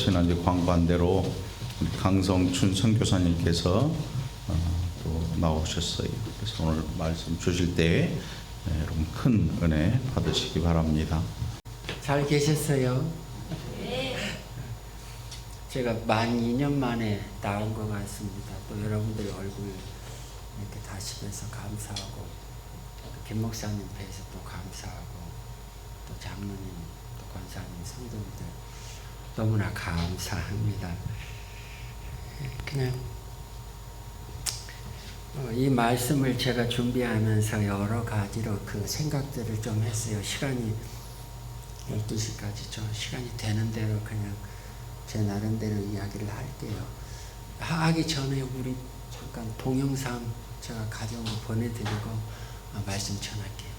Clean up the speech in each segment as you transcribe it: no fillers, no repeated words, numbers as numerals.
지난주 광고한대로 우리 강성춘 선교사님께서 또 나오셨어요. 그래서 오늘 말씀 주실 때 여러분 큰 은혜 받으시기 바랍니다. 잘 계셨어요? 제가 만 2년 만에 나온 것 같습니다. 또 여러분들 얼굴 이렇게 다시 뵈서 감사하고, 김 목사님 뵈서 또 감사하고, 또 장로님, 또 권사님, 성도님들 너무나 감사합니다. 그냥 이 말씀을 제가 준비하면서 여러 가지로 그 생각들을 좀 했어요. 시간이 12시까지죠. 시간이 되는 대로 그냥 제 나름대로 이야기를 할게요. 하기 전에 우리 잠깐 동영상 제가 가져온 거 보내드리고 말씀 전할게요.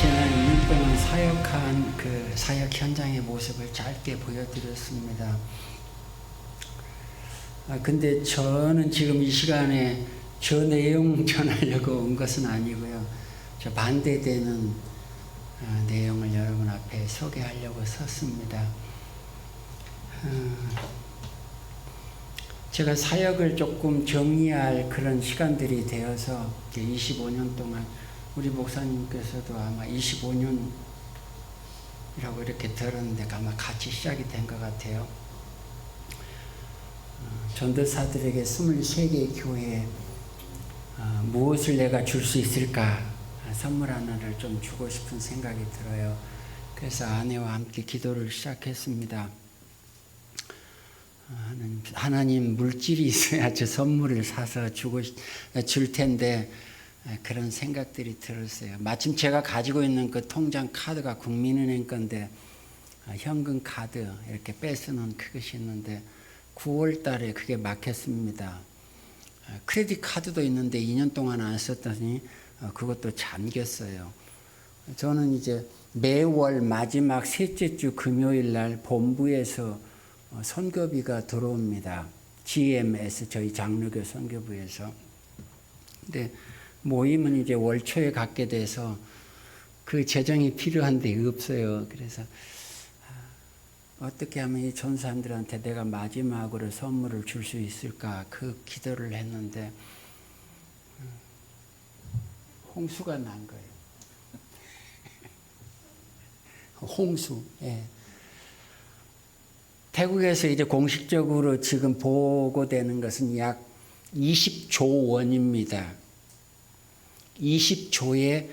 지난 2년 동안 사역한 그 사역 현장의 모습을 짧게 보여드렸습니다. 근데 저는 지금 이 시간에 저 내용 전하려고 온 것은 아니고요. 저 반대되는 내용을 여러분 앞에 소개하려고 섰습니다. 제가 사역을 조금 정리할 그런 시간들이 되어서 25년 동안 우리 목사님께서도 아마 25년이라고 이렇게 들었는데 아마 같이 시작이 된 것 같아요. 전도사들에게 23개의 교회에 무엇을 내가 줄 수 있을까 선물 하나를 좀 주고 싶은 생각이 들어요. 그래서 아내와 함께 기도를 시작했습니다. 하나님, 물질이 있어야 저 선물을 사서 줄 텐데 그런 생각들이 들었어요. 마침 제가 가지고 있는 그 통장 카드가 국민은행 건데 현금 카드 이렇게 빼쓰는 그것이 있는데 9월 달에 그게 막혔습니다. 크레딧 카드도 있는데 2년 동안 안 썼더니 그것도 잠겼어요. 저는 이제 매월 마지막 셋째 주 금요일 날 본부에서 선교비가 들어옵니다. GMS 저희 장로교 선교부에서. 근데 모임은 이제 월초에 갖게 돼서 그 재정이 필요한데 없어요. 그래서 어떻게 하면 이 전사님들한테 내가 마지막으로 선물을 줄 수 있을까 그 기도를 했는데 홍수가 난 거예요. 홍수. 예. 태국에서 이제 공식적으로 지금 보고되는 것은 약 20조 원입니다. 20조의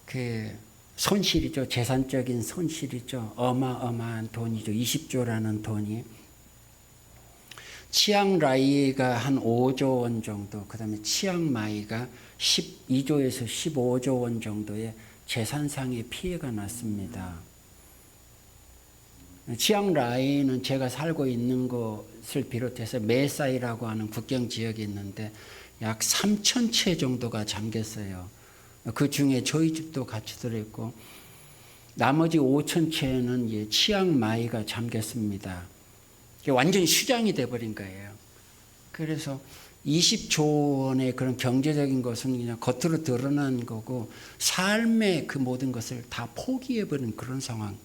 그 손실이죠. 재산적인 손실이죠. 어마어마한 돈이죠. 20조라는 돈이. 치앙라이가 한 5조 원 정도, 그 다음에 치앙마이가 12조에서 15조 원 정도의 재산상의 피해가 났습니다. 치앙라이는 제가 살고 있는 곳을 비롯해서 메사이라고 하는 국경 지역이 있는데 약 3,000채 정도가 잠겼어요. 그 중에 저희 집도 같이 들어있고 나머지 5,000채는 치앙마이가 잠겼습니다. 완전히 수장이 돼버린 거예요. 그래서 20조 원의 그런 경제적인 것은 그냥 겉으로 드러난 거고 삶의 그 모든 것을 다 포기해버린 그런 상황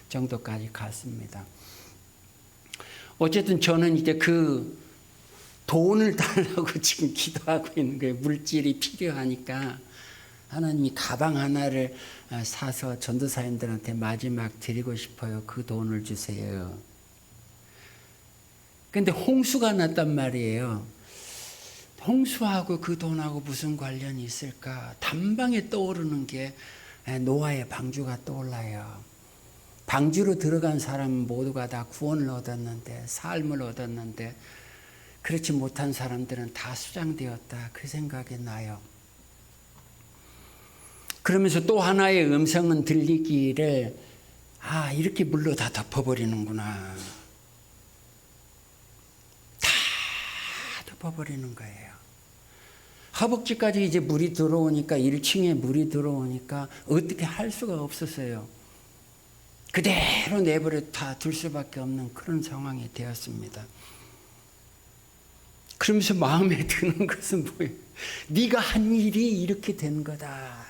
정도까지 갔습니다. 어쨌든 저는 이제 그 돈을 달라고 지금 기도하고 있는 거예요. 물질이 필요하니까 하나님이 가방 하나를 사서 전도사님들한테 마지막 드리고 싶어요. 그 돈을 주세요. 근데 홍수가 났단 말이에요. 홍수하고 그 돈하고 무슨 관련이 있을까? 단방에 떠오르는 게 노아의 방주가 떠올라요. 방주로 들어간 사람 모두가 다 구원을 얻었는데, 삶을 얻었는데 그렇지 못한 사람들은 다 수장되었다. 그 생각이 나요. 그러면서 또 하나의 음성은 들리기를 이렇게 물로 다 덮어버리는구나. 다 덮어버리는 거예요. 허벅지까지 이제 물이 들어오니까 1층에 물이 들어오니까 어떻게 할 수가 없었어요. 그대로 내버려 다 둘 수밖에 없는 그런 상황이 되었습니다. 그러면서 마음에 드는 것은 뭐예요? 네가 한 일이 이렇게 된 거다.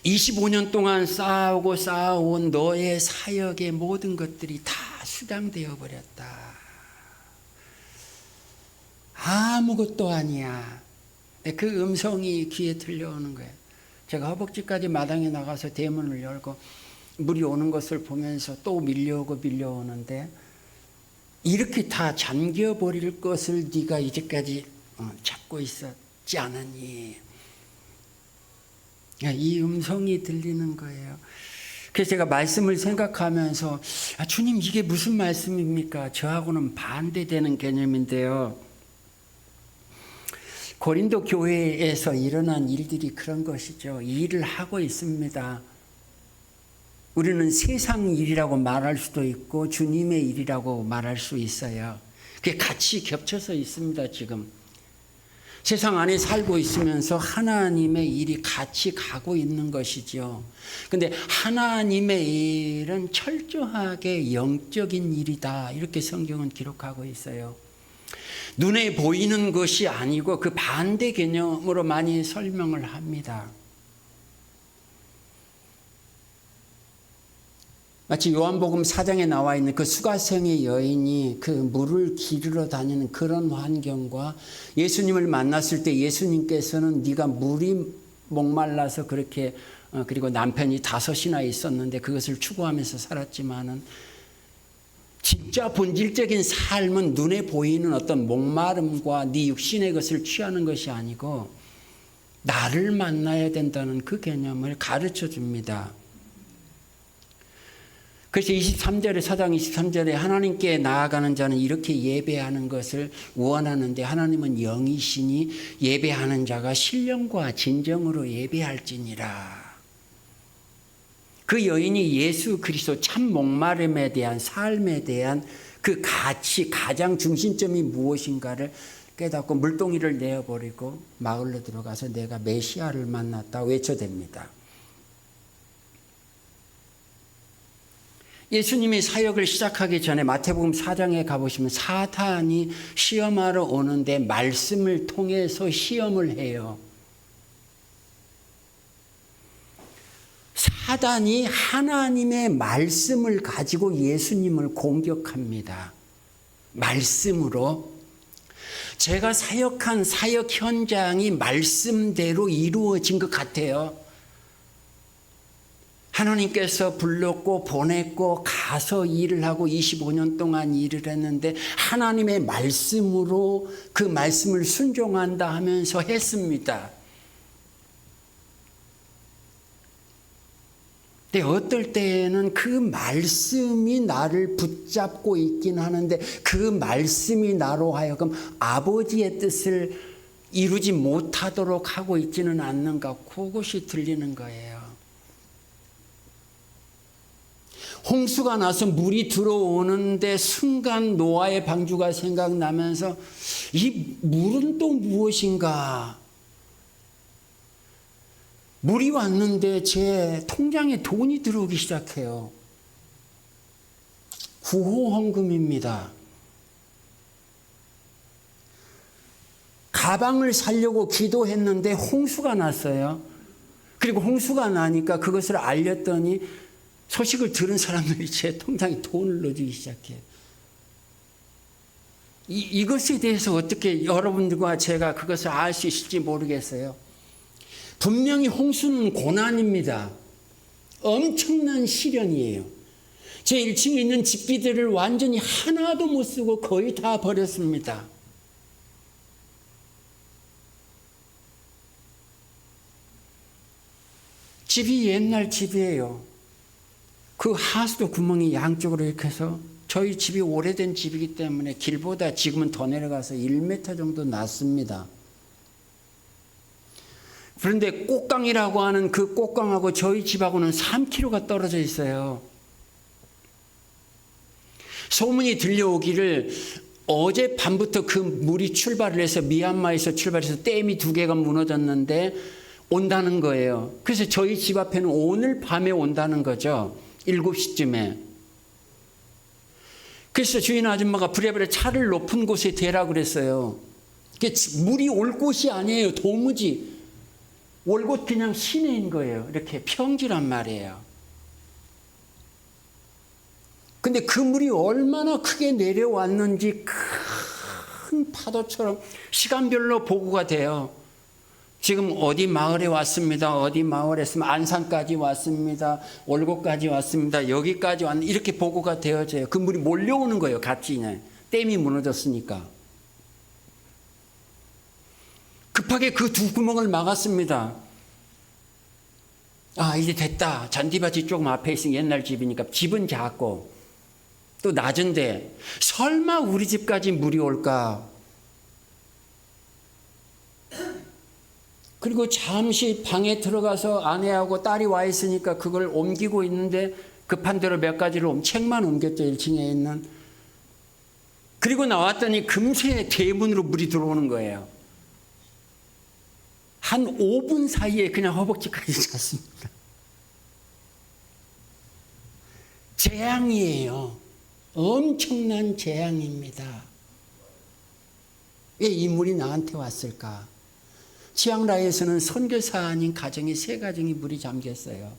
(25년) 동안 쌓아온 너의 사역의 모든 것들이 다 수장되어 버렸다. 아무것도 아니야. 그 음성이 귀에 들려오는 거예요. 제가 허벅지까지 마당에 나가서 대문을 열고 물이 오는 것을 보면서 또 밀려오는데 이렇게 다 잠겨버릴 것을 네가 이제까지 잡고 있었지 않았니? 이 음성이 들리는 거예요. 그래서 제가 말씀을 생각하면서 주님 이게 무슨 말씀입니까? 저하고는 반대되는 개념인데요. 고린도 교회에서 일어난 일들이 그런 것이죠. 일을 하고 있습니다. 우리는 세상 일이라고 말할 수도 있고 주님의 일이라고 말할 수 있어요. 그게 같이 겹쳐서 있습니다. 지금 세상 안에 살고 있으면서 하나님의 일이 같이 가고 있는 것이죠. 근데 하나님의 일은 철저하게 영적인 일이다. 이렇게 성경은 기록하고 있어요. 눈에 보이는 것이 아니고 그 반대 개념으로 많이 설명을 합니다. 마치 요한복음 4장에 나와 있는 그 수가성의 여인이 그 물을 기르러 다니는 그런 환경과 예수님을 만났을 때 예수님께서는 네가 물이 목말라서 그렇게 그리고 남편이 5이나 있었는데 그것을 추구하면서 살았지만은 진짜 본질적인 삶은 눈에 보이는 어떤 목마름과 네 육신의 것을 취하는 것이 아니고 나를 만나야 된다는 그 개념을 가르쳐 줍니다. 그래서 23절에 4장 23절에 하나님께 나아가는 자는 이렇게 예배하는 것을 원하는데 하나님은 영이시니 예배하는 자가 신령과 진정으로 예배할지니라. 그 여인이 예수 그리스도 참 목마름에 대한 삶에 대한 그 가치 가장 중심점이 무엇인가를 깨닫고 물동이를 내어버리고 마을로 들어가서 내가 메시아를 만났다 외쳐댑니다. 예수님이 사역을 시작하기 전에 마태복음 4장에 가보시면 사탄이 시험하러 오는데 말씀을 통해서 시험을 해요. 사단이 하나님의 말씀을 가지고 예수님을 공격합니다. 말씀으로. 제가 사역한 사역 현장이 말씀대로 이루어진 것 같아요. 하나님께서 불렀고 보냈고 가서 일을 하고 25년 동안 일을 했는데 하나님의 말씀으로 그 말씀을 순종한다 하면서 했습니다. 근데 어떨 때에는 그 말씀이 나를 붙잡고 있긴 하는데 그 말씀이 나로 하여금 아버지의 뜻을 이루지 못하도록 하고 있지는 않는가 그것이 들리는 거예요. 홍수가 나서 물이 들어오는데 순간 노아의 방주가 생각나면서 이 물은 또 무엇인가? 물이 왔는데 제 통장에 돈이 들어오기 시작해요. 구호헌금입니다. 가방을 사려고 기도했는데 홍수가 났어요. 그리고 홍수가 나니까 그것을 알렸더니 소식을 들은 사람들이 제 통장에 돈을 넣어주기 시작해요. 이것에 대해서 어떻게 여러분들과 제가 그것을 알 수 있을지 모르겠어요. 분명히 홍수는 고난입니다. 엄청난 시련이에요. 제 1층에 있는 집기들을 완전히 하나도 못 쓰고 거의 다 버렸습니다. 집이 옛날 집이에요. 그 하수도 구멍이 양쪽으로 이렇게 해서 저희 집이 오래된 집이기 때문에 길보다 지금은 더 내려가서 1m 정도 낮습니다. 그런데 꽃강이라고 하는 그 꽃강하고 저희 집하고는 3km가 떨어져 있어요. 소문이 들려오기를 어젯밤부터 그 물이 출발을 해서 미얀마에서 출발해서 댐이 2개가 무너졌는데 온다는 거예요. 그래서 저희 집 앞에는 오늘 밤에 온다는 거죠. 7시쯤에. 그래서 주인 아줌마가 부랴부랴 차를 높은 곳에 대라고 그랬어요. 물이 올 곳이 아니에요. 도무지. 올 곳 그냥 시내인 거예요. 이렇게 평지란 말이에요. 근데 그 물이 얼마나 크게 내려왔는지 큰 파도처럼 시간별로 보고가 돼요. 지금 어디 마을에 왔습니다. 어디 마을에서 안산까지 왔습니다. 올곡까지 왔습니다. 여기까지 왔는데 이렇게 보고가 되어져요. 그 물이 몰려오는 거예요. 같이 댐이 무너졌으니까. 급하게 그 2구멍을 막았습니다. 아, 이제 됐다. 잔디밭이 조금 앞에 있으니 옛날 집이니까 집은 작고 또 낮은데 설마 우리 집까지 물이 올까? 그리고 잠시 방에 들어가서 아내하고 딸이 와 있으니까 그걸 옮기고 있는데 급한 대로 몇 가지를 책만 옮겼죠. 1층에 있는. 그리고 나왔더니 금세 대문으로 물이 들어오는 거예요. 한 5분 사이에 그냥 허벅지까지 찼습니다. 재앙이에요. 엄청난 재앙입니다. 왜 이 물이 나한테 왔을까? 치앙라이에서는 선교사 아닌 가정이 3가정이 물이 잠겼어요.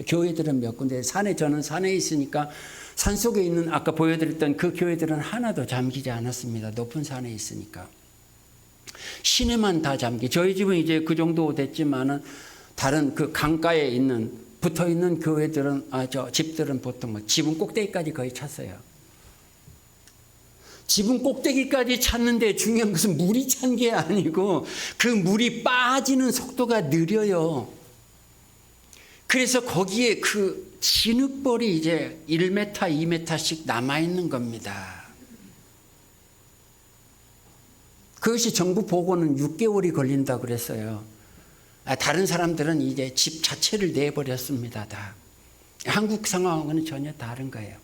교회들은 몇 군데, 저는 산에 있으니까 산속에 있는 아까 보여드렸던 그 교회들은 하나도 잠기지 않았습니다. 높은 산에 있으니까. 시내만 다 저희 집은 이제 그 정도 됐지만은 다른 그 강가에 있는 붙어 있는 교회들은 집들은 보통 지붕 꼭대기까지 거의 찼어요. 지붕 꼭대기까지 찼는데 중요한 것은 물이 찬 게 아니고 그 물이 빠지는 속도가 느려요. 그래서 거기에 그 진흙벌이 이제 1m, 2m씩 남아있는 겁니다. 그것이 정부 보고는 6개월이 걸린다고 그랬어요. 다른 사람들은 이제 집 자체를 내버렸습니다. 다. 한국 상황은 전혀 다른 거예요.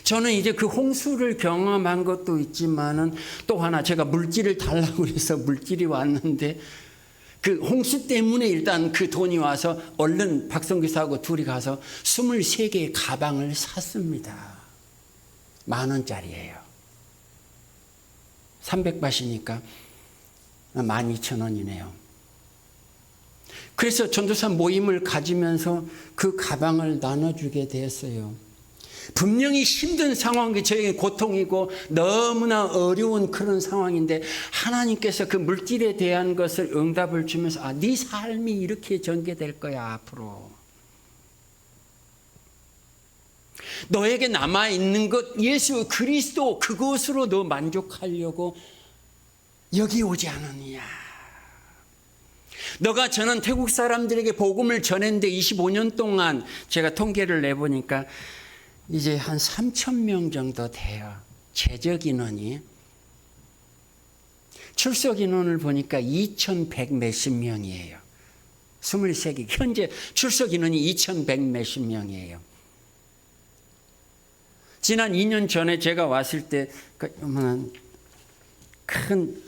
저는 이제 그 홍수를 경험한 것도 있지만은 또 하나 제가 물질을 달라고 해서 물질이 왔는데 그 홍수 때문에 일단 그 돈이 와서 얼른 박성규사하고 둘이 가서 23개의 가방을 샀습니다. 10,000원짜리예요. 300바시니까 12,000원이네요. 그래서 전도사 모임을 가지면서 그 가방을 나눠주게 되었어요. 분명히 힘든 상황이 저에게 고통이고 너무나 어려운 그런 상황인데 하나님께서 그 물질에 대한 것을 응답을 주면서 네 삶이 이렇게 전개될 거야 앞으로. 너에게 남아있는 것 예수 그리스도 그것으로 너 만족하려고 여기 오지 않았느냐. 너가 저는 태국 사람들에게 복음을 전했는데 25년 동안 제가 통계를 내보니까 이제 한 3,000명 정도 돼요. 재적 인원이. 출석 인원을 보니까 2,100 몇십 명이에요. 23개. 현재 출석 인원이 2,100 몇십 명이에요. 지난 2년 전에 제가 왔을 때 큰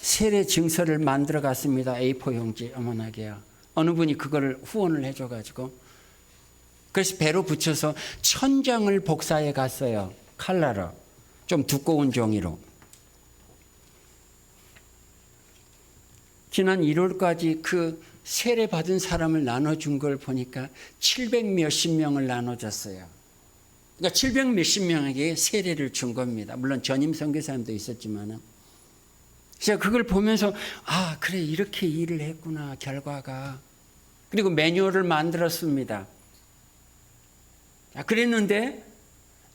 세례 증서를 만들어 갔습니다. A4 용지 어머나게요. 어느 분이 그걸 후원을 해줘가지고 그래서 배로 붙여서 1,000장을 복사해 갔어요. 칼라로. 좀 두꺼운 종이로. 지난 1월까지 그 세례 받은 사람을 나눠준 걸 보니까 700 몇십 명을 나눠줬어요. 그러니까 700 몇십 명에게 세례를 준 겁니다. 물론 전임 선교사님도 있었지만은. 제가 그걸 보면서 그래 이렇게 일을 했구나 결과가. 그리고 매뉴얼을 만들었습니다. 그랬는데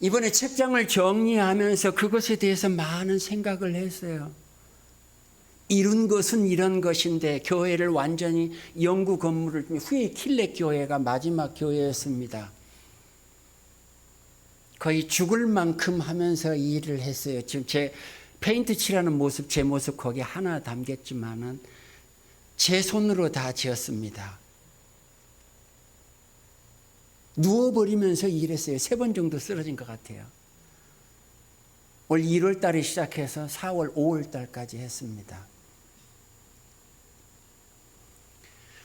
이번에 책장을 정리하면서 그것에 대해서 많은 생각을 했어요. 이룬 것은 이런 것인데 교회를 완전히 영구 건물을 후에 킬렉 교회가 마지막 교회였습니다. 거의 죽을 만큼 하면서 일을 했어요. 지금 제 페인트 칠하는 모습, 제 모습 거기 하나 담겼지만은 제 손으로 다 지었습니다. 누워버리면서 일했어요. 3번 정도 쓰러진 것 같아요. 올 1월 달에 시작해서 4월, 5월 달까지 했습니다.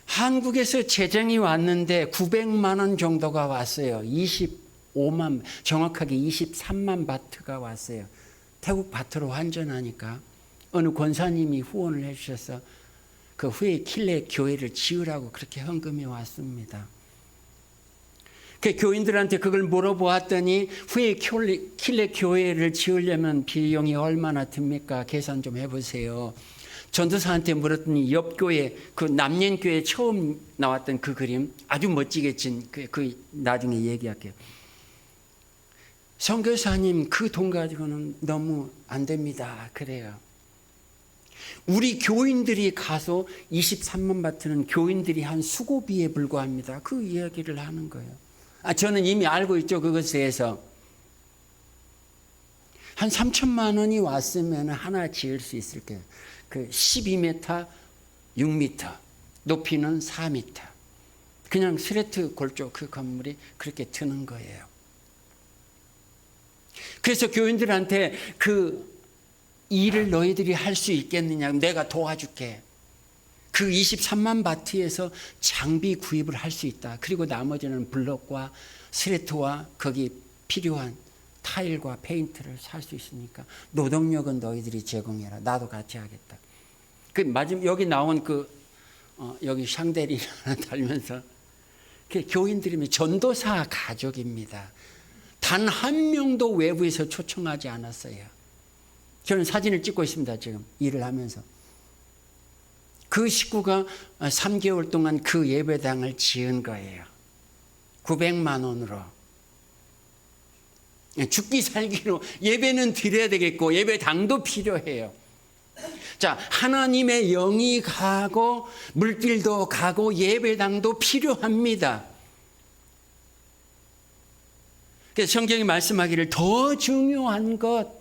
한국에서 재정이 왔는데 900만 원 정도가 왔어요. 25만, 정확하게 23만 바트가 왔어요. 태국 바트로 환전하니까 어느 권사님이 후원을 해주셔서 그 후에 킬레 교회를 지으라고 그렇게 헌금이 왔습니다. 그 교인들한테 그걸 물어보았더니 후에 킬레 교회를 지으려면 비용이 얼마나 듭니까? 계산 좀 해보세요. 전도사한테 물었더니 옆 교회 그 남년교회 처음 나왔던 그 그림 아주 멋지게 진 그 나중에 얘기할게요. 선교사님 그 돈 가지고는 너무 안 됩니다. 그래요. 우리 교인들이 가서 23만 바트는 교인들이 한 수고비에 불과합니다. 그 이야기를 하는 거예요. 저는 이미 알고 있죠. 그것에 대해서. 한 3천만 원이 왔으면 하나 지을 수 있을 거예요. 그 12m, 6m, 높이는 4m. 그냥 스레트 골조 그 건물이 그렇게 드는 거예요. 그래서 교인들한테 그 일을 너희들이 할 수 있겠느냐? 내가 도와줄게. 그 23만 바트에서 장비 구입을 할 수 있다. 그리고 나머지는 블럭과 스레트와 거기 필요한 타일과 페인트를 살 수 있으니까 노동력은 너희들이 제공해라. 나도 같이 하겠다. 그 마지막 여기 나온 여기 샹데리 하나 달면서 교인들이면 전도사 가족입니다. 단 한 명도 외부에서 초청하지 않았어요. 저는 사진을 찍고 있습니다. 지금 일을 하면서. 그 식구가 3개월 동안 그 예배당을 지은 거예요. 900만 원으로. 죽기 살기로 예배는 드려야 되겠고 예배당도 필요해요. 자, 하나님의 영이 가고 물길도 가고 예배당도 필요합니다. 그래서 성경이 말씀하기를 더 중요한 것,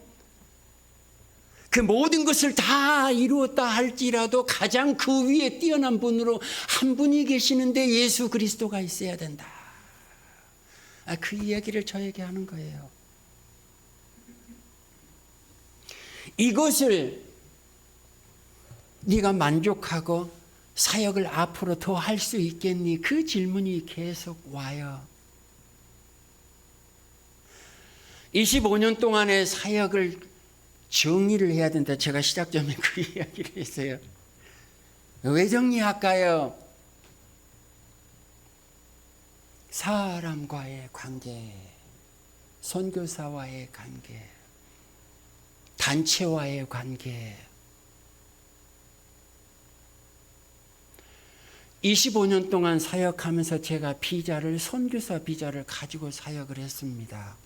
그 모든 것을 다 이루었다 할지라도 가장 그 위에 뛰어난 분으로 한 분이 계시는데 예수 그리스도가 있어야 된다. 그 이야기를 저에게 하는 거예요. 이것을 네가 만족하고 사역을 앞으로 더 할 수 있겠니? 그 질문이 계속 와요. 25년 동안의 사역을 정리를 해야 된다. 제가 시작 전에 그 이야기를 했어요. 왜 정리할까요? 사람과의 관계, 선교사와의 관계, 단체와의 관계. 25년 동안 사역하면서 제가 선교사 비자를 가지고 사역을 했습니다.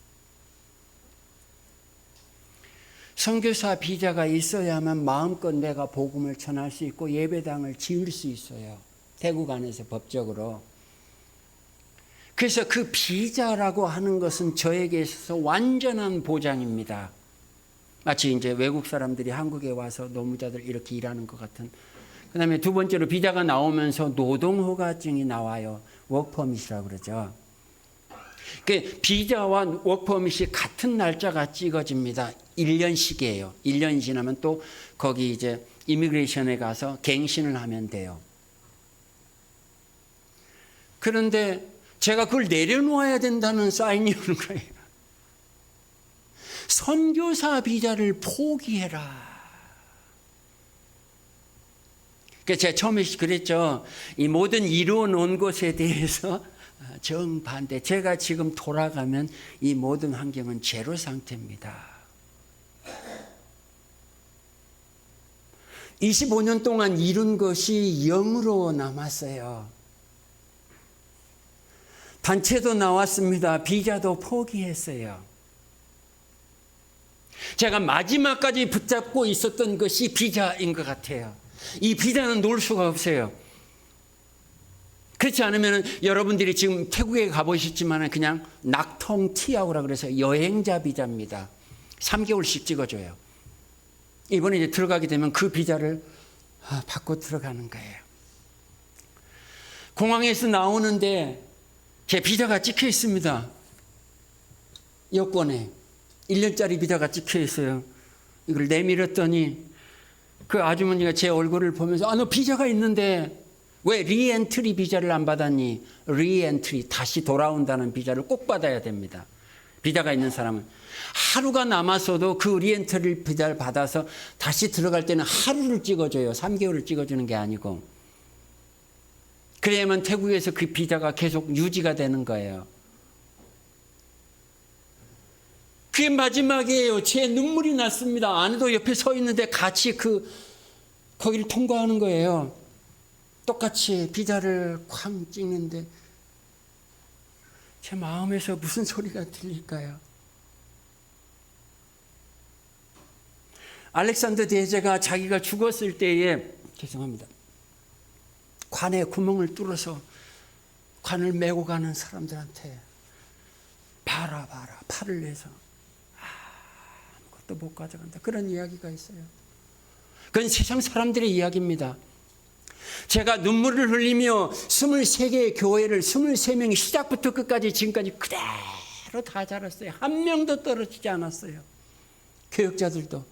선교사 비자가 있어야만 마음껏 내가 복음을 전할 수 있고 예배당을 지을 수 있어요. 대구간에서 법적으로. 그래서 그 비자라고 하는 것은 저에게 있어서 완전한 보장입니다. 마치 이제 외국 사람들이 한국에 와서 노무자들 이렇게 일하는 것 같은. 그 다음에 두 번째로 비자가 나오면서 노동허가증이 나와요. 워크퍼밋이라고 그러죠. 그 비자와 워크퍼밋이 같은 날짜가 찍어집니다. 1년씩이에요. 1년이 지나면 또 거기 이제 이미그레이션에 가서 갱신을 하면 돼요. 그런데 제가 그걸 내려놓아야 된다는 사인이 오는 거예요. 선교사 비자를 포기해라. 그러니까 제가 처음에 그랬죠. 이 모든 이루어 놓은 것에 대해서 정반대. 제가 지금 돌아가면 이 모든 환경은 제로 상태입니다. 25년 동안 이룬 것이 0으로 남았어요. 단체도 나왔습니다. 비자도 포기했어요. 제가 마지막까지 붙잡고 있었던 것이 비자인 것 같아요. 이 비자는 놓을 수가 없어요. 그렇지 않으면 여러분들이 지금 태국에 가보셨지만 그냥 낙통티아오라 그래서 여행자 비자입니다. 3개월씩 찍어줘요. 이번에 이제 들어가게 되면 그 비자를 받고 들어가는 거예요. 공항에서 나오는데 제 비자가 찍혀 있습니다. 여권에 1년짜리 비자가 찍혀 있어요. 이걸 내밀었더니 그 아주머니가 제 얼굴을 보면서 너 비자가 있는데 왜 리엔트리 비자를 안 받았니? 리엔트리, 다시 돌아온다는 비자를 꼭 받아야 됩니다. 비자가 있는 사람은 하루가 남았어도 그 리엔트리 비자를 받아서 다시 들어갈 때는 하루를 찍어줘요. 3개월을 찍어주는 게 아니고. 그래야만 태국에서 그 비자가 계속 유지가 되는 거예요. 그게 마지막이에요. 제 눈물이 났습니다. 아내도 옆에 서 있는데 같이 거기를 통과하는 거예요. 똑같이 비자를 쾅 찍는데 제 마음에서 무슨 소리가 들릴까요? 알렉산더 대제가 자기가 죽었을 때에 죄송합니다. 관에 구멍을 뚫어서 관을 메고 가는 사람들한테 봐라 팔을 내서 아무것도 못 가져간다. 그런 이야기가 있어요. 그건 세상 사람들의 이야기입니다. 제가 눈물을 흘리며 23개의 교회를 23명이 시작부터 끝까지 지금까지 그대로 다 자랐어요. 한 명도 떨어지지 않았어요. 교육자들도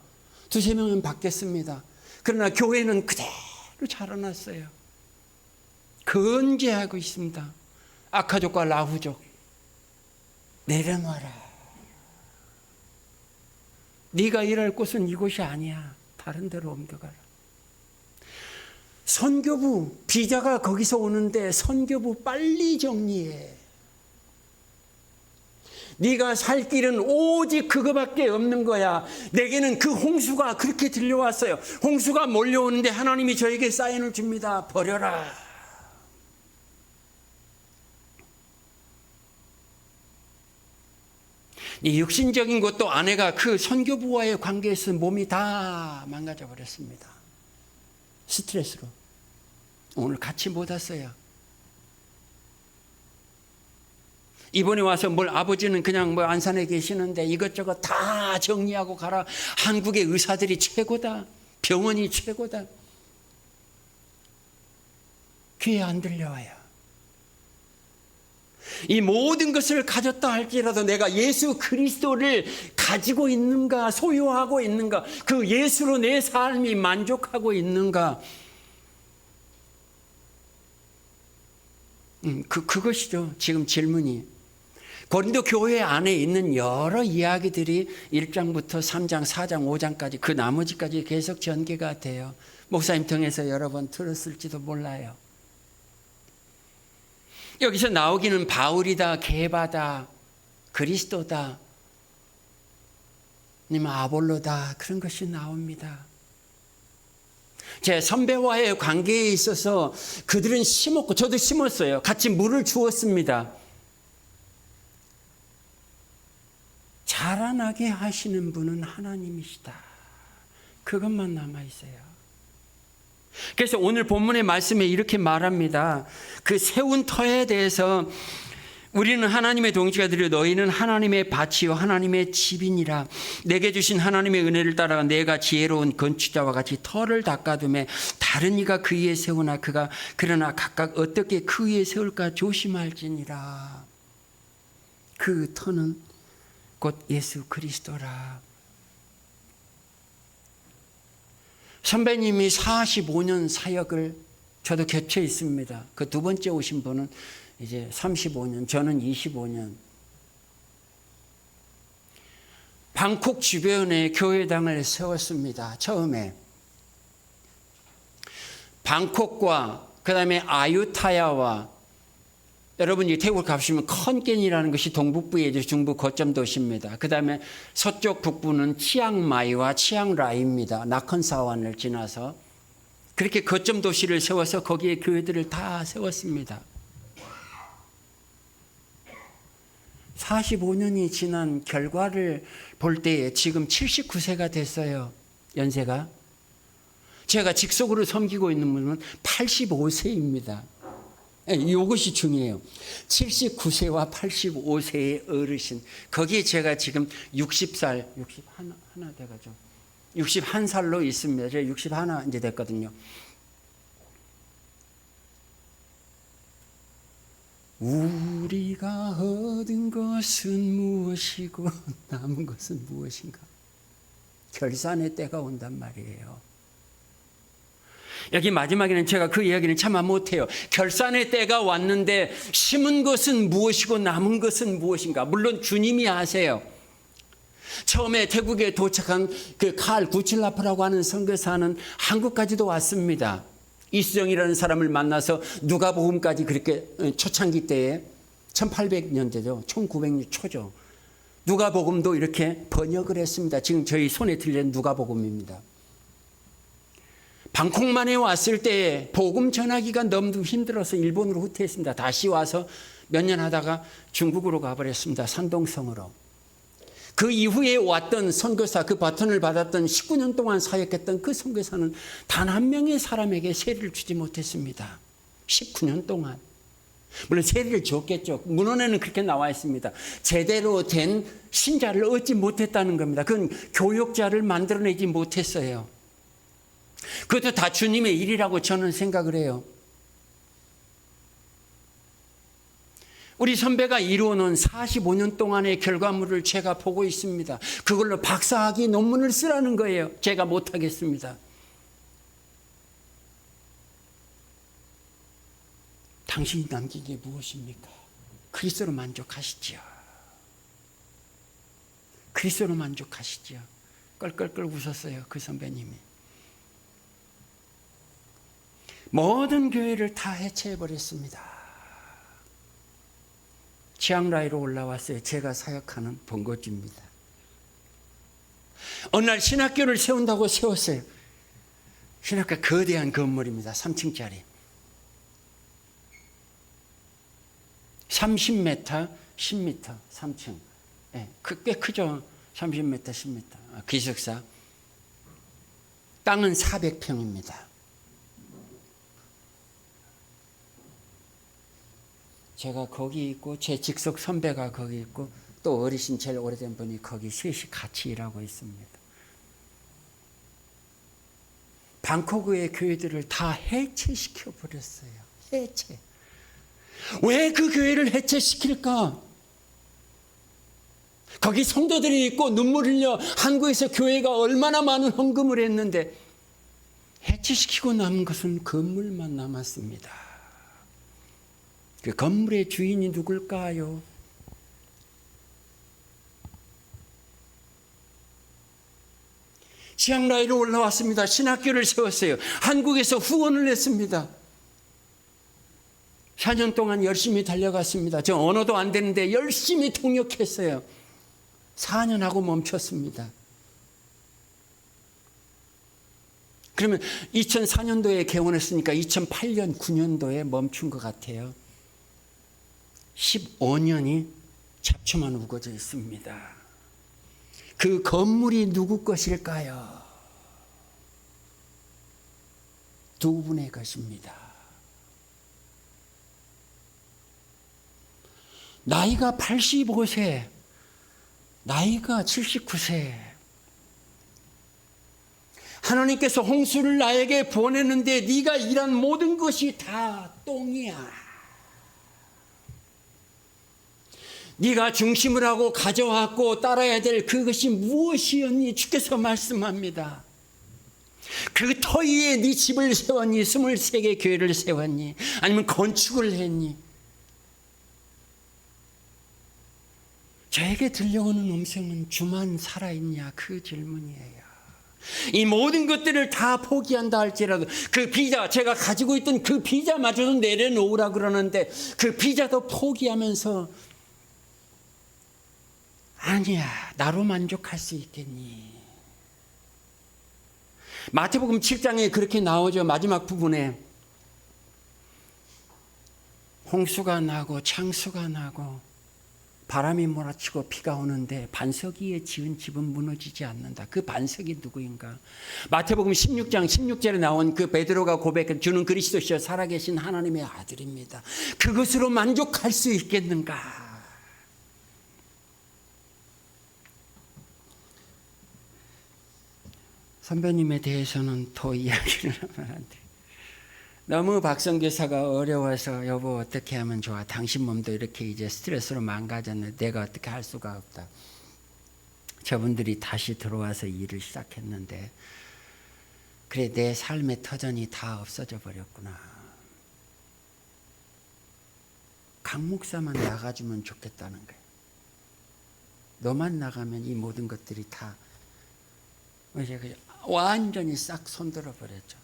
두세 명은 바뀌었습니다. 그러나 교회는 그대로 자라났어요. 건재하고 있습니다. 아카족과 라후족, 내려놔라. 네가 일할 곳은 이곳이 아니야. 다른 데로 옮겨가라. 선교부, 비자가 거기서 오는데 선교부 빨리 정리해. 네가 살 길은 오직 그거밖에 없는 거야. 내게는 그 홍수가 그렇게 들려왔어요. 홍수가 몰려오는데 하나님이 저에게 사인을 줍니다. 버려라. 이 육신적인 것도 아내가 그 선교부와의 관계에서 몸이 다 망가져 버렸습니다. 스트레스로. 오늘 같이 못 왔어요. 이번에 와서 뭘 아버지는 그냥 뭐 안산에 계시는데 이것저것 다 정리하고 가라. 한국의 의사들이 최고다. 병원이 최고다. 귀에 안 들려와요. 이 모든 것을 가졌다 할지라도 내가 예수 그리스도를 가지고 있는가, 소유하고 있는가, 그 예수로 내 삶이 만족하고 있는가, 그것이죠. 지금 질문이. 고린도 교회 안에 있는 여러 이야기들이 1장부터 3장, 4장, 5장까지 그 나머지까지 계속 전개가 돼요. 목사님 통해서 여러 번 들었을지도 몰라요. 여기서 나오기는 바울이다, 게바다, 그리스도다, 아니면 아볼로다, 그런 것이 나옵니다. 제 선배와의 관계에 있어서 그들은 심었고 저도 심었어요. 같이 물을 주었습니다. 자라나게 하시는 분은 하나님이시다. 그것만 남아있어요. 그래서 오늘 본문의 말씀에 이렇게 말합니다. 그 세운 터에 대해서 우리는 하나님의 동지가 되려 너희는 하나님의 밭이요 하나님의 집이니라. 내게 주신 하나님의 은혜를 따라가 내가 지혜로운 건축자와 같이 터를 닦아두매 다른 이가 그 위에 세우나 그가 그러나 각각 어떻게 그 위에 세울까 조심할지니라. 그 터는 곧 예수 그리스도라. 선배님이 45년 사역을 저도 겹쳐 있습니다. 그 두 번째 오신 분은 이제 35년, 저는 25년. 방콕 주변에 교회당을 세웠습니다. 처음에. 방콕과 그 다음에 아유타야와 여러분이 태국 가시면 컨켄이라는 것이 동북부의 중부 거점 도시입니다. 그 다음에 서쪽 북부는 치앙마이와 치앙라이입니다. 나컨사완을 지나서 그렇게 거점 도시를 세워서 거기에 교회들을 다 세웠습니다. 45년이 지난 결과를 볼 때에 지금 79세가 됐어요. 연세가. 제가 직속으로 섬기고 있는 분은 85세입니다. 이것이 중요해요. 79세와 85세의 어르신. 거기에 제가 지금 60살, 61 돼가죠. 61살로 있습니다. 제가 61 이제 됐거든요. 우리가 얻은 것은 무엇이고 남은 것은 무엇인가? 결산의 때가 온단 말이에요. 여기 마지막에는 제가 그 이야기는 참아 못해요. 결산의 때가 왔는데 심은 것은 무엇이고 남은 것은 무엇인가? 물론 주님이 아세요. 처음에 태국에 도착한 그 칼 구칠라프라고 하는 선교사는 한국까지도 왔습니다. 이수정이라는 사람을 만나서 누가복음까지 그렇게 초창기 때에 1800년대죠. 1900년 초죠. 누가복음도 이렇게 번역을 했습니다. 지금 저희 손에 들린 누가복음입니다. 방콕만에 왔을 때 복음 전하기가 너무 힘들어서 일본으로 후퇴했습니다. 다시 와서 몇 년 하다가 중국으로 가버렸습니다. 산동성으로. 그 이후에 왔던 선교사, 그 바톤을 받았던 19년 동안 사역했던 그 선교사는 단 한 명의 사람에게 세례를 주지 못했습니다. 19년 동안. 물론 세례를 줬겠죠. 문헌에는 그렇게 나와 있습니다. 제대로 된 신자를 얻지 못했다는 겁니다. 그건 교역자를 만들어내지 못했어요. 그것도 다 주님의 일이라고 저는 생각을 해요. 우리 선배가 이루어놓은 45년 동안의 결과물을 제가 보고 있습니다. 그걸로 박사학위 논문을 쓰라는 거예요. 제가 못하겠습니다. 당신이 남긴 게 무엇입니까? 그리스도로 만족하시지요. 그리스도로 만족하시지요. 껄껄껄 웃었어요. 그 선배님이. 모든 교회를 다 해체해버렸습니다. 치앙라이로 올라왔어요. 제가 사역하는 본거지입니다. 어느 날 신학교를 세운다고 세웠어요. 신학교 거대한 건물입니다. 3층짜리. 30m, 10m, 3층. 네, 꽤 크죠? 30m, 10m. 기숙사. 땅은 400평입니다. 제가 거기 있고 제 직속 선배가 거기 있고 또 어리신 제일 오래된 분이 거기 셋이 같이 일하고 있습니다. 방코크의 교회들을 다 해체시켜 버렸어요. 해체. 왜 그 교회를 해체시킬까? 거기 성도들이 있고 눈물 흘려 한국에서 교회가 얼마나 많은 헌금을 했는데 해체시키고 남은 것은 건물만 남았습니다. 그 건물의 주인이 누굴까요? 치앙라이로 올라왔습니다. 신학교를 세웠어요. 한국에서 후원을 했습니다. 4년 동안 열심히 달려갔습니다. 저 언어도 안 되는데 열심히 통역했어요. 4년 하고 멈췄습니다. 그러면 2004년도에 개원했으니까 2008년, 9년도에 멈춘 것 같아요. 15년이 잡초만 우거져 있습니다. 그 건물이 누구 것일까요? 두 분의 것입니다. 나이가 85세, 나이가 79세. 하나님께서 홍수를 나에게 보내는데 네가 일한 모든 것이 다 똥이야. 네가 중심을 하고 가져왔고 따라야 될 그것이 무엇이었니? 주께서 말씀합니다. 그 터 위에 네 집을 세웠니? 23개 교회를 세웠니? 아니면 건축을 했니? 저에게 들려오는 음성은 주만 살아있냐? 그 질문이에요. 이 모든 것들을 다 포기한다 할지라도 그 비자, 제가 가지고 있던 그 비자마저도 내려놓으라 그러는데 그 비자도 포기하면서 아니야, 나로 만족할 수 있겠니? 마태복음 7장에 그렇게 나오죠. 마지막 부분에 홍수가 나고 창수가 나고 바람이 몰아치고 비가 오는데 반석 위에 지은 집은 무너지지 않는다. 그 반석이 누구인가? 마태복음 16장 16절에 나온 그 베드로가 고백한 주는 그리스도시여 살아계신 하나님의 아들입니다. 그것으로 만족할 수 있겠는가? 선배님에 대해서는 더 이야기를 하면 안 돼. 너무 박성교사가 어려워서 여보 어떻게 하면 좋아? 당신 몸도 이렇게 이제 스트레스로 망가졌는데 내가 어떻게 할 수가 없다. 저분들이 다시 들어와서 일을 시작했는데 그래 내 삶의 터전이 다 없어져 버렸구나. 강 목사만 나가주면 좋겠다는 거예요. 너만 나가면 이 모든 것들이 다 완전히 싹 손들어 버렸죠.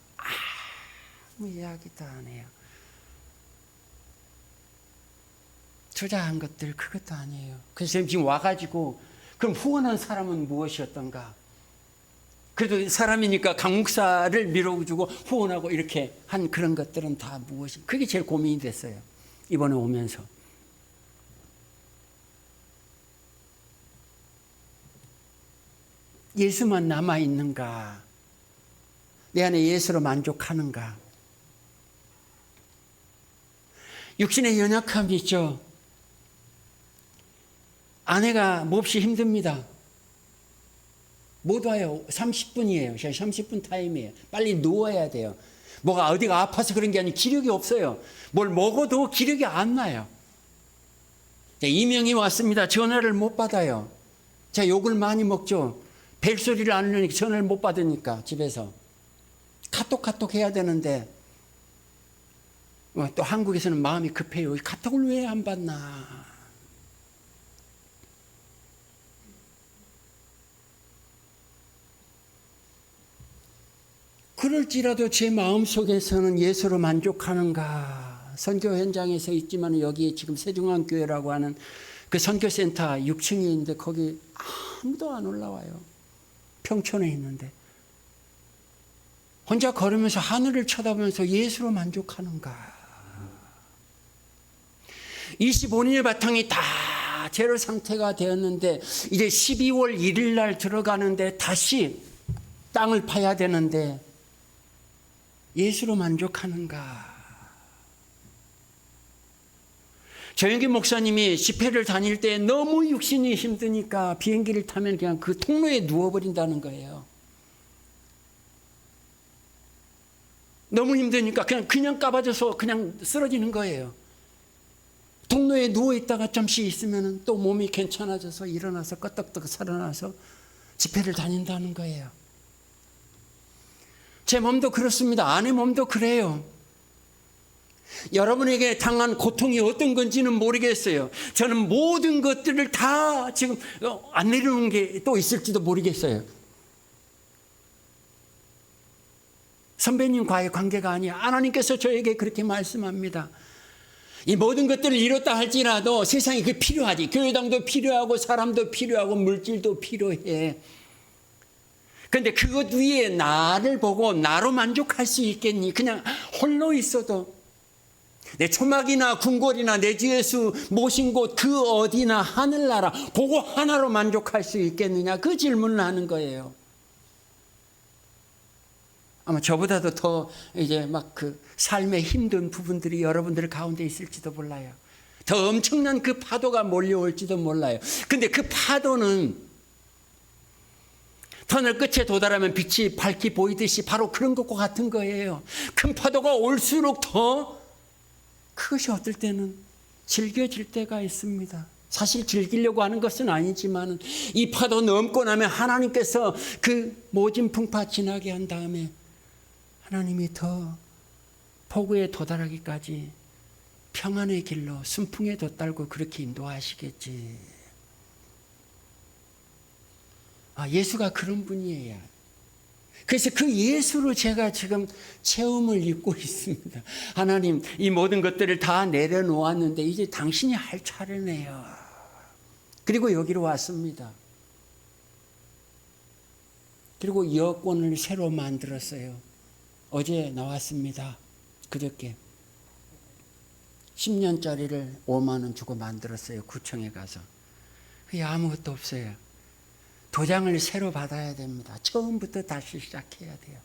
아무 이야기도 안 해요. 투자한 것들 그것도 아니에요. 그래서 지금 와가지고 그럼 후원한 사람은 무엇이었던가? 그래도 사람이니까 강목사를 밀어주고 후원하고 이렇게 한 그런 것들은 다 무엇이? 그게 제일 고민이 됐어요. 이번에 오면서. 예수만 남아있는가? 내 안에 예수로 만족하는가? 육신의 연약함이 있죠. 아내가 몹시 힘듭니다. 못 와요. 30분이에요. 30분 타임이에요. 빨리 누워야 돼요. 뭐가 어디가 아파서 그런 게 아니고 기력이 없어요. 뭘 먹어도 기력이 안 나요. 이명이 왔습니다. 전화를 못 받아요. 제가 욕을 많이 먹죠. 벨소리를 안 하니까 전화를 못 받으니까 집에서. 카톡 해야 되는데 또 한국에서는 마음이 급해요. 카톡을 왜 안 받나. 그럴지라도 제 마음속에서는 예수로 만족하는가. 선교 현장에서 있지만 여기 지금 세중앙교회라고 하는 그 선교센터 6층에 있는데 거기 아무도 안 올라와요. 평촌에 있는데. 혼자 걸으면서 하늘을 쳐다보면서 예수로 만족하는가. 25년의 바탕이 다 제로 상태가 되었는데 이제 12월 1일 날 들어가는데 다시 땅을 파야 되는데 예수로 만족하는가. 조영기 목사님이 집회를 다닐 때 너무 육신이 힘드니까 비행기를 타면 그냥 그 통로에 누워버린다는 거예요. 너무 힘드니까 그냥 까봐져서 그냥 쓰러지는 거예요. 통로에 누워있다가 잠시 있으면 또 몸이 괜찮아져서 일어나서 끄떡끄떡 살아나서 집회를 다닌다는 거예요. 제 몸도 그렇습니다. 아내 몸도 그래요. 여러분에게 당한 고통이 어떤 건지는 모르겠어요. 저는 모든 것들을 다 지금 안 내려놓은 게 또 있을지도 모르겠어요. 선배님과의 관계가 아니야. 하나님께서 저에게 그렇게 말씀합니다. 이 모든 것들을 이뤘다 할지라도 세상에 그게 필요하지. 교회당도 필요하고 사람도 필요하고 물질도 필요해. 그런데 그것 위에 나를 보고 나로 만족할 수 있겠니? 그냥 홀로 있어도 내 초막이나 궁궐이나 내 주 예수 모신 곳 그 어디나 하늘나라 그거 하나로 만족할 수 있겠느냐? 그 질문을 하는 거예요. 아마 저보다도 더 이제 막 그 삶의 힘든 부분들이 여러분들 가운데 있을지도 몰라요. 더 엄청난 그 파도가 몰려올지도 몰라요. 근데 그 파도는 터널 끝에 도달하면 빛이 밝게 보이듯이 바로 그런 것과 같은 거예요. 큰 파도가 올수록 더 그것이 어떨 때는 즐겨질 때가 있습니다. 사실 즐기려고 하는 것은 아니지만 이 파도 넘고 나면 하나님께서 그 모진 풍파 지나게 한 다음에 하나님이 더 포구에 도달하기까지 평안의 길로 순풍에 덧달고 그렇게 인도하시겠지. 예수가 그런 분이에요. 그래서 그 예수로 제가 지금 체험을 입고 있습니다. 하나님, 이 모든 것들을 다 내려놓았는데 이제 당신이 할 차례네요. 그리고 여기로 왔습니다. 그리고 여권을 새로 만들었어요. 어제 나왔습니다. 그저께 10년짜리를 5만 원 주고 만들었어요. 구청에 가서. 그게 아무것도 없어요. 도장을 새로 받아야 됩니다. 처음부터 다시 시작해야 돼요.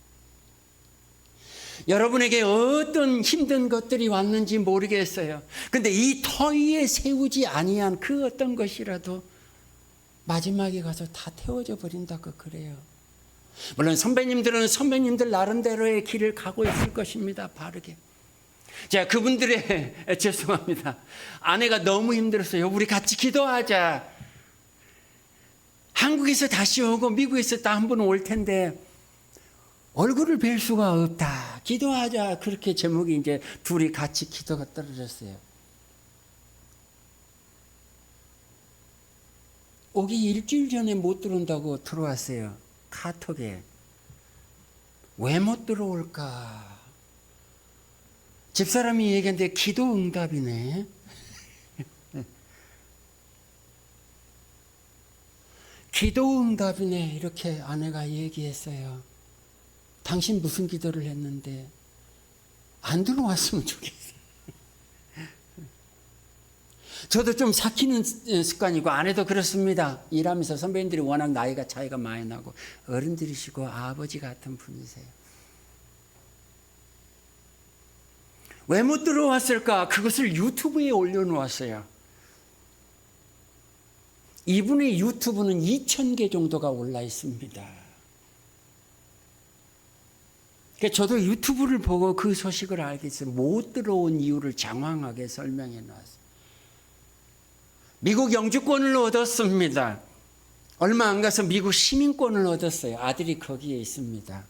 여러분에게 어떤 힘든 것들이 왔는지 모르겠어요. 근데 이 터 위에 세우지 아니한 그 어떤 것이라도 마지막에 가서 다 태워져 버린다고 그래요. 물론 선배님들은 선배님들 나름대로의 길을 가고 있을 것입니다. 바르게. 자, 그분들의 죄송합니다. 아내가 너무 힘들었어요. 우리 같이 기도하자. 한국에서 다시 오고 미국에서 또 한 번 올 텐데 얼굴을 뵐 수가 없다. 기도하자. 그렇게 제목이 이제 둘이 같이 기도가 떨어졌어요. 오기 일주일 전에 못 들어온다고 들어왔어요. 카톡에. 왜 못 들어올까? 집사람이 얘기했는데 기도 응답이네. 기도 응답이네. 이렇게 아내가 얘기했어요. 당신 무슨 기도를 했는데 안 들어왔으면 좋겠어요. 저도 좀 삭히는 습관이고 아내도 그렇습니다. 일하면서 선배님들이 워낙 나이가 차이가 많이 나고 어른들이시고 아버지 같은 분이세요. 왜 못 들어왔을까? 그것을 유튜브에 올려놓았어요. 이분의 유튜브는 2,000개 정도가 올라 있습니다. 그러니까 저도 유튜브를 보고 그 소식을 알게 됐어요. 못 들어온 이유를 장황하게 설명해 놨어요. 미국 영주권을 얻었습니다. 얼마 안 가서 미국 시민권을 얻었어요. 아들이 거기에 있습니다.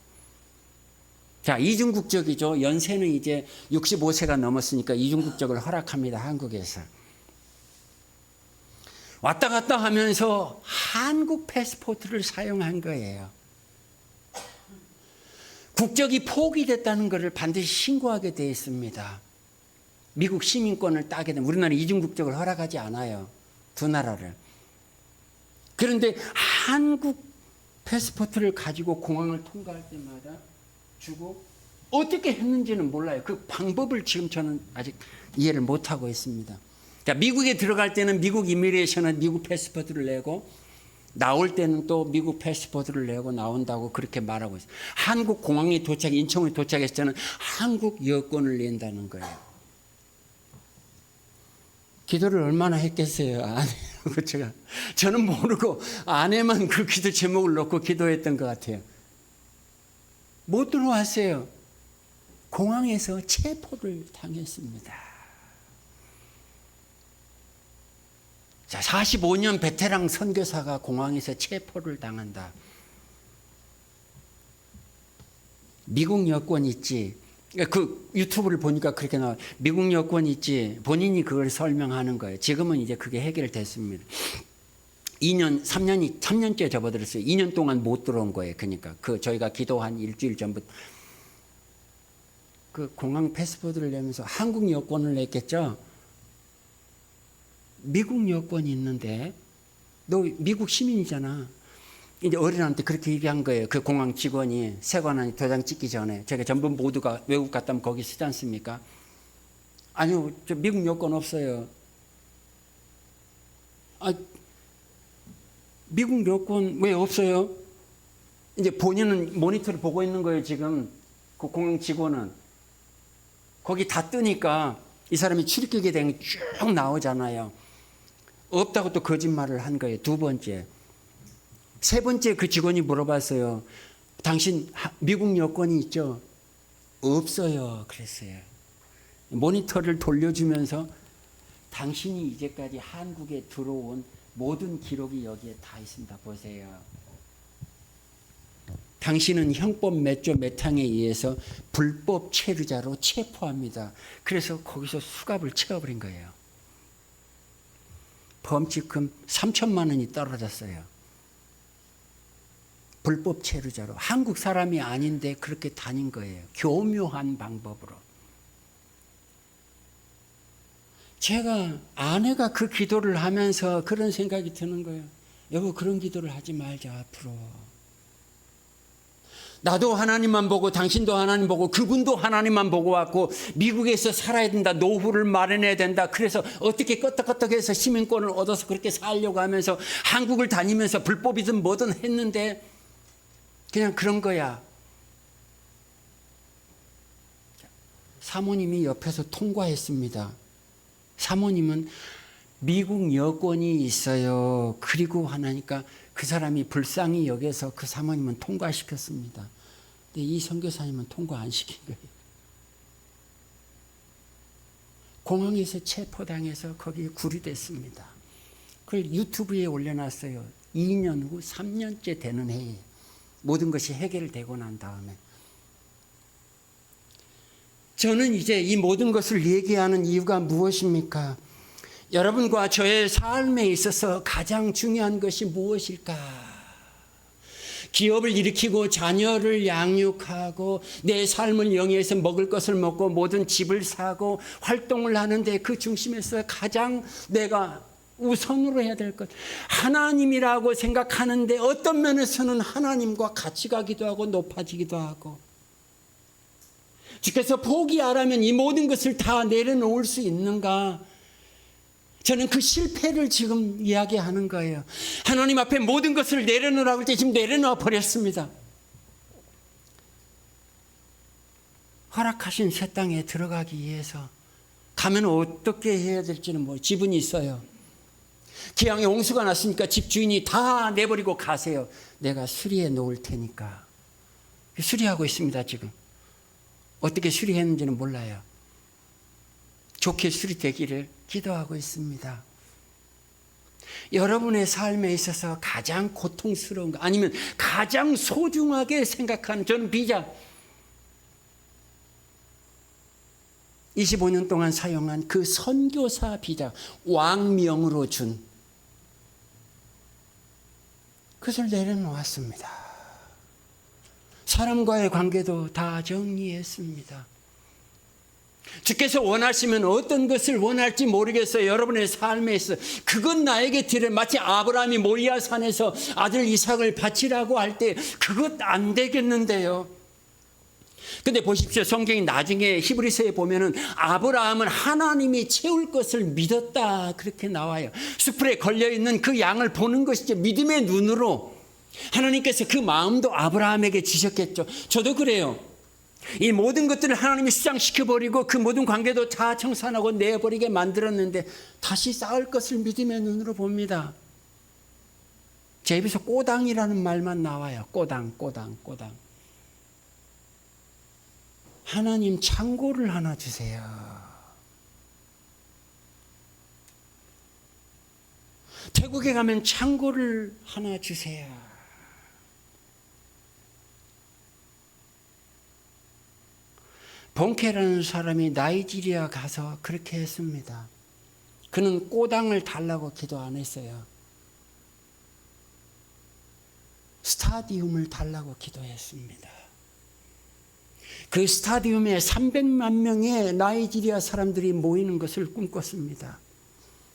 자, 이중국적이죠. 연세는 이제 65세가 넘었으니까 이중국적을 허락합니다. 한국에서. 왔다 갔다 하면서 한국 패스포트를 사용한 거예요. 국적이 포기됐다는 것을 반드시 신고하게 되어 있습니다. 미국 시민권을 따게 되면 우리나라는 이중국적을 허락하지 않아요. 두 나라를. 그런데 한국 패스포트를 가지고 공항을 통과할 때마다 주고 어떻게 했는지는 몰라요. 그 방법을 지금 저는 아직 이해를 못하고 있습니다. 자, 미국에 들어갈 때는 미국 이미그레이션은 미국 패스포트를 내고 나올 때는 또 미국 패스포트를 내고 나온다고 그렇게 말하고 있어요. 한국 공항에 인천에 도착했을 때는 한국 여권을 낸다는 거예요. 기도를 얼마나 했겠어요. 아내하고 저는 모르고 아내만 그 기도 제목을 놓고 기도했던 것 같아요. 못 들어왔어요. 공항에서 체포를 당했습니다. 자, 45년 베테랑 선교사가 공항에서 체포를 당한다. 미국 여권 있지. 그 유튜브를 보니까 그렇게 나와요. 미국 여권 있지. 본인이 그걸 설명하는 거예요. 지금은 이제 그게 해결됐습니다. 3년째 접어들었어요. 2년 동안 못 들어온 거예요. 그러니까 저희가 기도한 일주일 전부터 그 공항 패스포트를 내면서 한국 여권을 냈겠죠. 미국 여권이 있는데 너 미국 시민이잖아. 이제 어린한테 그렇게 얘기한 거예요. 그 공항 직원이 세관원이 도장 찍기 전에 제가 전부 모두가 외국 갔다 오면 거기 쓰지 않습니까? 아니요, 저 미국 여권 없어요. 아, 미국 여권 왜 없어요? 이제 본인은 모니터를 보고 있는 거예요. 지금 그 공항 직원은 거기 다 뜨니까 이 사람이 출입국에 대한 게 쭉 나오잖아요. 없다고 또 거짓말을 한 거예요. 두 번째. 세 번째 그 직원이 물어봤어요. 당신 미국 여권이 있죠? 없어요. 그랬어요. 모니터를 돌려주면서 당신이 이제까지 한국에 들어온 모든 기록이 여기에 다 있습니다. 보세요. 당신은 형법 몇 조 몇 항에 의해서 불법 체류자로 체포합니다. 그래서 거기서 수갑을 채워버린 거예요. 범칙금 3천만 원이 떨어졌어요. 불법 체류자로. 한국 사람이 아닌데 그렇게 다닌 거예요. 교묘한 방법으로. 제가 아내가 그 기도를 하면서 그런 생각이 드는 거예요. 여보, 그런 기도를 하지 말자 앞으로. 나도 하나님만 보고 당신도 하나님 보고 그분도 하나님만 보고 왔고 미국에서 살아야 된다. 노후를 마련해야 된다. 그래서 어떻게 끄떡끄떡해서 시민권을 얻어서 그렇게 살려고 하면서 한국을 다니면서 불법이든 뭐든 했는데 그냥 그런 거야. 사모님이 옆에서 통과했습니다. 사모님은 미국 여권이 있어요. 그리고 하나니까 그 사람이 불쌍히 여겨서 그 사모님은 통과시켰습니다. 근데 이 선교사님은 통과 안 시킨 거예요. 공항에서 체포당해서 거기에 구류됐습니다. 그걸 유튜브에 올려놨어요. 2년 후 3년째 되는 해에 모든 것이 해결되고 난 다음에. 저는 이제 이 모든 것을 얘기하는 이유가 무엇입니까? 여러분과 저의 삶에 있어서 가장 중요한 것이 무엇일까? 기업을 일으키고 자녀를 양육하고 내 삶을 영위해서 먹을 것을 먹고 모든 집을 사고 활동을 하는데 그 중심에서 가장 내가 우선으로 해야 될 것, 하나님이라고 생각하는데 어떤 면에서는 하나님과 같이 가기도 하고 높아지기도 하고, 주께서 포기하라면 이 모든 것을 다 내려놓을 수 있는가? 저는 그 실패를 지금 이야기하는 거예요. 하나님 앞에 모든 것을 내려놓으라고 할 때 지금 내려놓아 버렸습니다. 허락하신 새 땅에 들어가기 위해서 가면 어떻게 해야 될지는 지분이 있어요. 기왕에 홍수가 났으니까 집 주인이 다 내버리고 가세요. 내가 수리해 놓을 테니까. 수리하고 있습니다. 지금 어떻게 수리했는지는 몰라요. 좋게 수리되기를 기도하고 있습니다. 여러분의 삶에 있어서 가장 고통스러운 거 아니면 가장 소중하게 생각하는, 저는 비자 25년 동안 사용한 그 선교사 비자, 왕명으로 준 그것을 내려놓았습니다. 사람과의 관계도 다 정리했습니다. 주께서 원하시면 어떤 것을 원할지 모르겠어요. 여러분의 삶에 있어 그건 나에게 드려. 마치 아브라함이 모리아 산에서 아들 이삭을 바치라고 할 때 그것 안 되겠는데요. 근데 보십시오. 성경이 나중에 히브리서에 보면은 아브라함은 하나님이 채울 것을 믿었다 그렇게 나와요. 숯불에 걸려있는 그 양을 보는 것이죠. 믿음의 눈으로 하나님께서 그 마음도 아브라함에게 주셨겠죠. 저도 그래요. 이 모든 것들을 하나님이 수장시켜버리고 그 모든 관계도 다 청산하고 내버리게 만들었는데 다시 쌓을 것을 믿음의 눈으로 봅니다. 제 입에서 꼬당이라는 말만 나와요. 꼬당. 하나님 창고를 하나 주세요. 태국에 가면 창고를 하나 주세요. 본케라는 사람이 나이지리아 가서 그렇게 했습니다. 그는 꼬당을 달라고 기도 안 했어요. 스타디움을 달라고 기도했습니다. 그 스타디움에 300만 명의 나이지리아 사람들이 모이는 것을 꿈꿨습니다.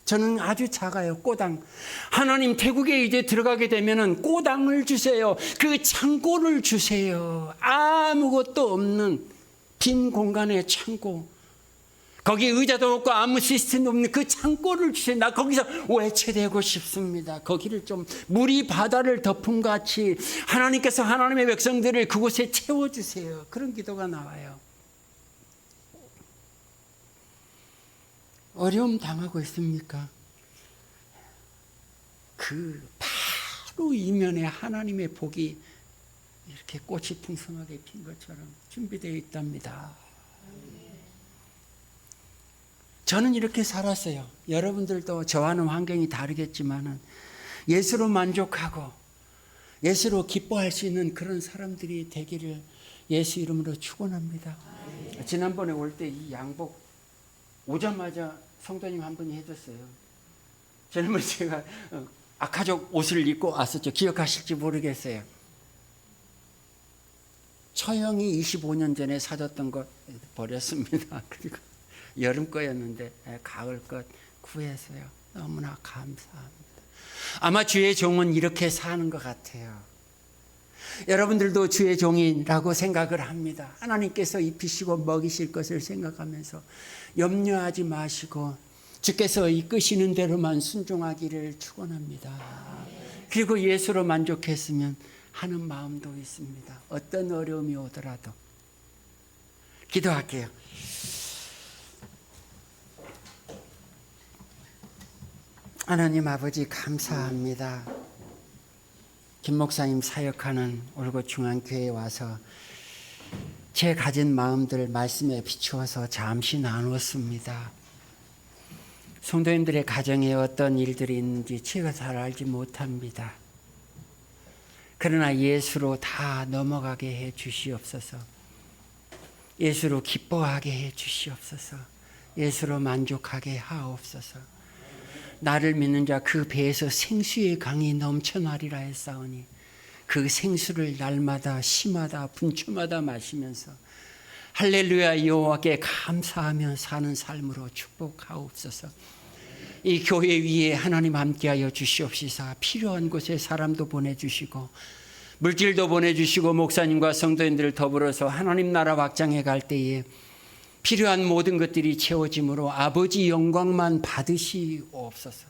저는 아주 작아요. 꼬당. 하나님 태국에 이제 들어가게 되면은 꼬당을 주세요. 그 창고를 주세요. 아무것도 없는 빈 공간의 창고. 거기 의자도 없고 아무 시스템도 없는 그 창고를 주세요. 나 거기서 외쳐대고 싶습니다. 거기를 좀 물이 바다를 덮은 같이 하나님께서 하나님의 백성들을 그곳에 채워주세요. 그런 기도가 나와요. 어려움 당하고 있습니까? 그 바로 이면에 하나님의 복이 이렇게 꽃이 풍성하게 핀 것처럼 준비되어 있답니다. 저는 이렇게 살았어요. 여러분들도 저와는 환경이 다르겠지만 예수로 만족하고 예수로 기뻐할 수 있는 그런 사람들이 되기를 예수 이름으로 축원합니다. 지난번에 올 때 이 양복 오자마자 성도님 한 분이 해줬어요. 저는 제가 아카족 옷을 입고 왔었죠. 기억하실지 모르겠어요. 처형이 25년 전에 사줬던 거 버렸습니다. 그리고 여름 거였는데 가을 것 구했어요. 너무나 감사합니다. 아마 주의 종은 이렇게 사는 것 같아요. 여러분들도 주의 종이라고 생각을 합니다. 하나님께서 입히시고 먹이실 것을 생각하면서 염려하지 마시고 주께서 이끄시는 대로만 순종하기를 축원합니다. 그리고 예수로 만족했으면 하는 마음도 있습니다. 어떤 어려움이 오더라도. 기도할게요. 하나님 아버지 감사합니다. 김 목사님 사역하는 올고 중앙교회에 와서 제 가진 마음들 말씀에 비추어서 잠시 나누었습니다. 성도님들의 가정에 어떤 일들이 있는지 제가 잘 알지 못합니다. 그러나 예수로 다 넘어가게 해 주시옵소서. 예수로 기뻐하게 해 주시옵소서. 예수로 만족하게 하옵소서. 나를 믿는 자 그 배에서 생수의 강이 넘쳐나리라 했사오니 그 생수를 날마다 시마다 분초마다 마시면서 할렐루야 여호와께 감사하며 사는 삶으로 축복하옵소서. 이 교회 위에 하나님 함께하여 주시옵시사 필요한 곳에 사람도 보내주시고 물질도 보내주시고 목사님과 성도님들 더불어서 하나님 나라 확장해 갈 때에 필요한 모든 것들이 채워짐으로 아버지 영광만 받으시옵소서.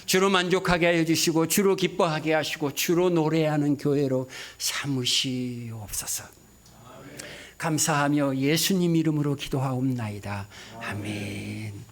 주로 만족하게 하여 주시고 주로 기뻐하게 하시고 주로 노래하는 교회로 삼으시옵소서. 감사하며 예수님 이름으로 기도하옵나이다. 아멘.